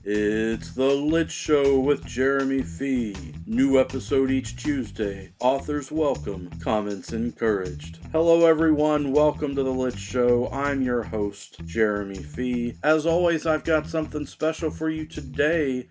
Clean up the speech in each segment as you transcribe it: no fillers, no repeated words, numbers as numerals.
It's The Lit Show with Jeremy Fee. New episode each Tuesday. Authors welcome, comments encouraged. Hello everyone, welcome to The Lit Show. I'm your host, Jeremy Fee. As always, I've got something special for you today.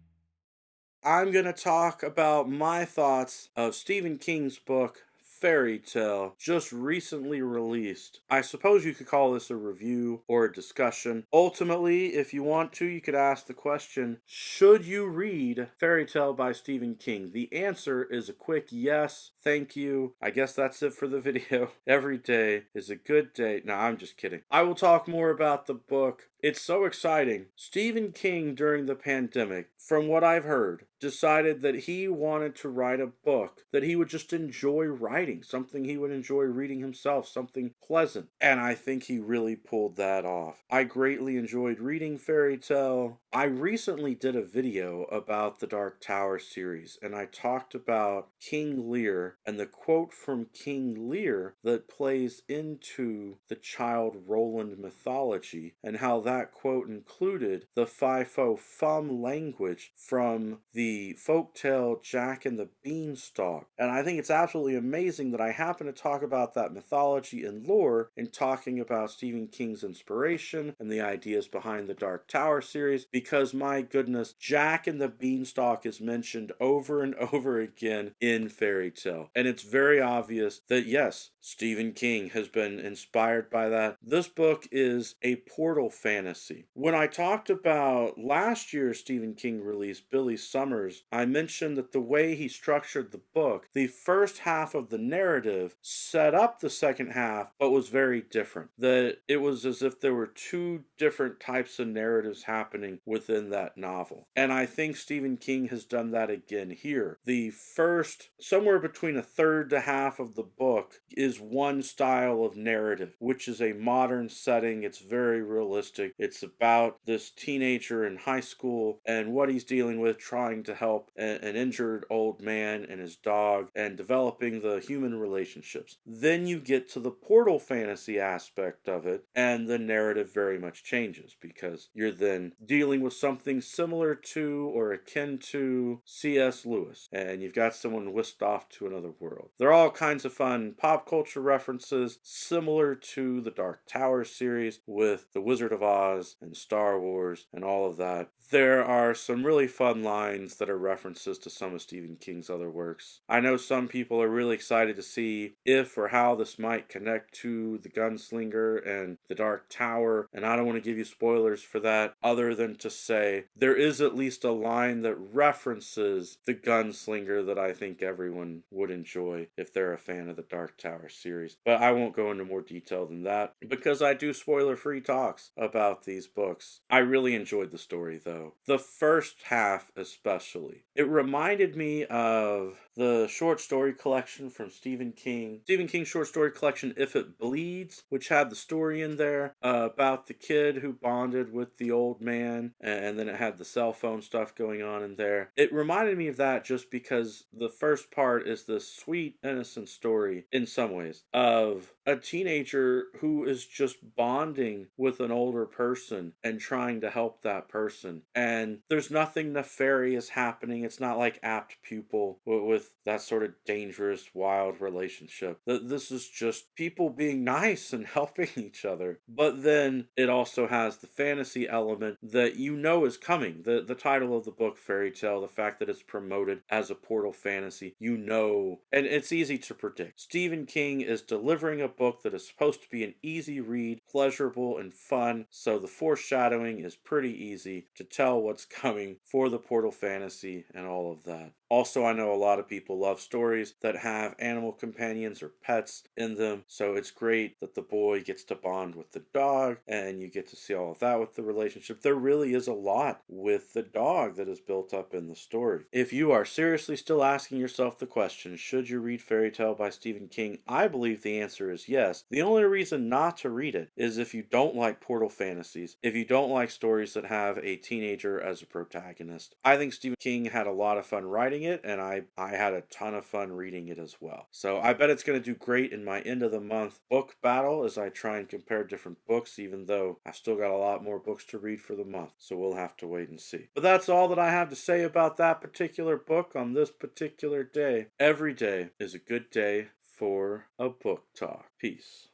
I'm going to talk about my thoughts of Stephen King's book, Fairy Tale, just recently released. I suppose you could call this a review or a discussion. Ultimately, if you want to, you could ask the question, should you read Fairy Tale by Stephen King? The answer is a quick yes, thank you. I guess that's it for the video. Every day is a good day. No, I'm just kidding. I will talk more about the book. It's so exciting. Stephen King, during the pandemic, from what I've heard, decided that he wanted to write a book that he would just enjoy writing, something he would enjoy reading himself, something pleasant. And I think he really pulled that off. I greatly enjoyed reading Fairy Tale. I recently did a video about the Dark Tower series, and I talked about King Lear and the quote from King Lear that plays into the child Roland mythology, and how that quote included the Fifo-Fum language from the folktale Jack and the Beanstalk. And I think it's absolutely amazing that I happen to talk about that mythology and lore in talking about Stephen King's inspiration and the ideas behind the Dark Tower series, because my goodness, Jack and the Beanstalk is mentioned over and over again in Fairy Tale. And it's very obvious that yes, Stephen King has been inspired by that. This book is a portal fantasy. When I talked about last year's Stephen King release, Billy Summers, I mentioned that the way he structured the book, the first half of the narrative set up the second half, but was very different. That it was as if there were two different types of narratives happening within that novel. And I think Stephen King has done that again here. The first, somewhere between a third to half of the book, is one style of narrative, which is a modern setting. It's very realistic. It's about this teenager in high school and what he's dealing with, trying to help an injured old man and his dog, and developing the human relationships. Then you get to the portal fantasy aspect of it, and the narrative very much changes, because you're then dealing with something similar to or akin to C.S. Lewis, and you've got someone whisked off to another world. There are all kinds of fun pop culture references similar to the Dark Tower series with The Wizard of Oz and Star Wars and all of that. There are some really fun lines that are references to some of Stephen King's other works. I know some people are really excited to see if or how this might connect to The Gunslinger and The Dark Tower, and I don't want to give you spoilers for that other than to say there is at least a line that references The Gunslinger that I think everyone would enjoy if they're a fan of the Dark Tower series. But I won't go into more detail than that because I do spoiler-free talks about these books. I really enjoyed the story though. The first half especially. It reminded me of the short story collection from Stephen King. Stephen King's short story collection, If It Bleeds, which had the story in there about the kid who bonded with the old man, and then it had the cell phone stuff going on in there. It reminded me of that just because the first part is this sweet, innocent story, in some ways, of a teenager who is just bonding with an older person and trying to help that person. And there's nothing nefarious happening. It's not like Apt Pupil with that sort of dangerous, wild relationship. This is just people being nice and helping each other. But then it also has the fantasy element that you know is coming. The title of the book, Fairy Tale, the fact that it's promoted as a portal fantasy, you know, and it's easy to predict. Stephen King is delivering a book that is supposed to be an easy read, pleasurable and fun, so the foreshadowing is pretty easy to tell what's coming for the portal fantasy and all of that. Also, I know a lot of people love stories that have animal companions or pets in them, so it's great that the boy gets to bond with the dog, and you get to see all of that with the relationship. There really is a lot with the dog that is built up in the story. If you are seriously still asking yourself the question, should you read Fairy Tale by Stephen King? I believe the answer is yes. The only reason not to read it is if you don't like portal fantasies, if you don't like stories that have a teenager as a protagonist. I think Stephen King had a lot of fun writing it, and I had a ton of fun reading it as well. So I bet it's going to do great in my end of the month book battle as I try and compare different books, even though I've still got a lot more books to read for the month. So we'll have to wait and see. But that's all that I have to say about that particular book on this particular day. Every day is a good day for a book talk. Peace.